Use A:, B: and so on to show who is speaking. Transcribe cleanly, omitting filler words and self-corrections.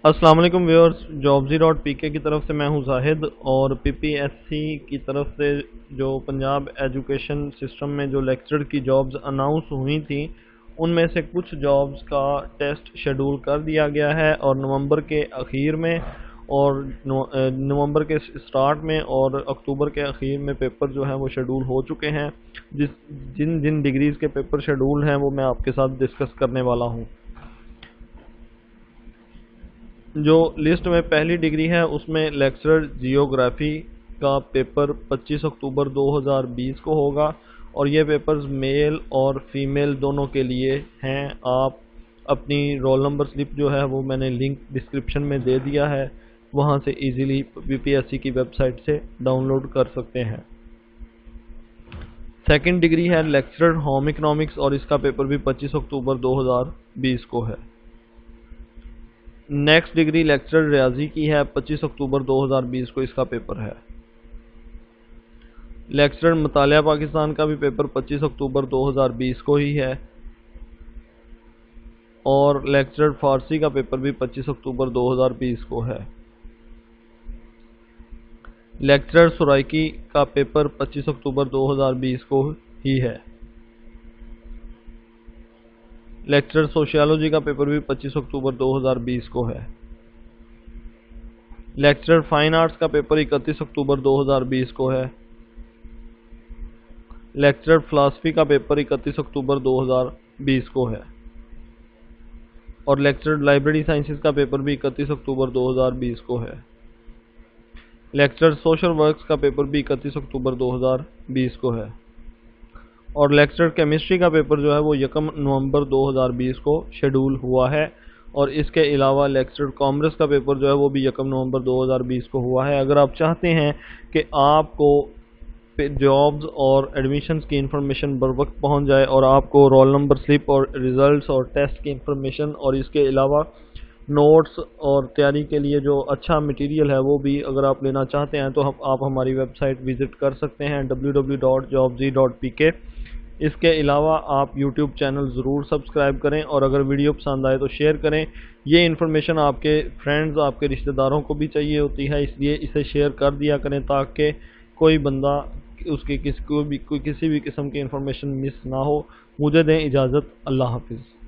A: अस्सलाम वालेकुम viewers, jobzy.pk की तरफ से मैं हूं जाहिद। और पीपीएससी की तरफ से जो पंजाब एजुकेशन सिस्टम में जो लेक्चरर की जॉब्स अनाउंस हुई थी, उनमें से कुछ जॉब्स का टेस्ट शेड्यूल कर दिया गया है। और नवंबर के आखिर में और नवंबर के स्टार्ट में और अक्टूबर के आखिर में पेपर जो है वो शेड्यूल हो चुके हैं। जिन जिन डिग्रीज़ के पेपर शेड्यूल हैं वो मैं आपके साथ डिस्कस करने वाला हूँ। जो लिस्ट में पहली डिग्री है उसमें लेक्चरर जियोग्राफी का पेपर 25 अक्टूबर 2020 को होगा। और ये पेपर्स मेल और फीमेल दोनों के लिए हैं। आप अपनी रोल नंबर स्लिप जो है वो मैंने लिंक डिस्क्रिप्शन में दे दिया है, वहाँ से इजीली बीपीएससी की वेबसाइट से डाउनलोड कर सकते हैं। सेकंड डिग्री है लेक्चरर होम इकोनॉमिक्स और इसका पेपर भी 25 अक्टूबर 2020 को है। नेक्स्ट डिग्री लेक्चरर रियाजी की है, 25 अक्टूबर 2020 को इसका पेपर है। लेक्चरर मुतालिया पाकिस्तान का भी पेपर 25 अक्टूबर 2020 को ही है। और लेक्चरर फारसी का पेपर भी 25 अक्टूबर 2020 को है। लेक्चरर सुराइकी का पेपर 25 अक्टूबर 2020 को ही है। लेक्चरर सोशियोलॉजी का पेपर भी 25 अक्टूबर 2020 को है। लेक्चरर फाइन आर्ट्स का पेपर 31 अक्टूबर 2020 को है। लेक्चरर फिलासफी का पेपर 31 अक्टूबर 2020 को है। और लेक्चरर लाइब्रेरी साइंसेस का पेपर भी 31 अक्टूबर 2020 को है। लेक्चरर सोशल वर्क्स का पेपर भी 31 अक्टूबर 2020 को है। और लेक्चरर केमिस्ट्री का पेपर जो है वो 1 नवंबर 2020 को शेड्यूल हुआ है। और इसके अलावा लेक्चरर कॉमर्स का पेपर जो है वो भी 1 नवंबर 2020 को हुआ है। अगर आप चाहते हैं कि आपको जॉब्स और एडमिशन्स की इंफॉर्मेशन बर वक्त पहुँच जाए और आपको रोल नंबर स्लिप और रिज़ल्ट्स और टेस्ट की इंफॉर्मेशन और इसके अलावा नोट्स और तैयारी के लिए जो अच्छा मटेरियल है वो भी अगर आप लेना चाहते हैं तो आप हमारी वेबसाइट विज़िट कर सकते हैं www.jobzy.pk। इसके अलावा आप YouTube चैनल ज़रूर सब्सक्राइब करें और अगर वीडियो पसंद आए तो शेयर करें। ये इन्फॉर्मेशन आपके फ्रेंड्स, आपके रिश्तेदारों को भी चाहिए होती है, इसलिए इसे शेयर कर दिया करें ताकि कोई बंदा उसकी किसी भी किस्म की इन्फॉर्मेशन मिस ना हो। मुझे दें इजाज़त। अल्लाह हाफिज़।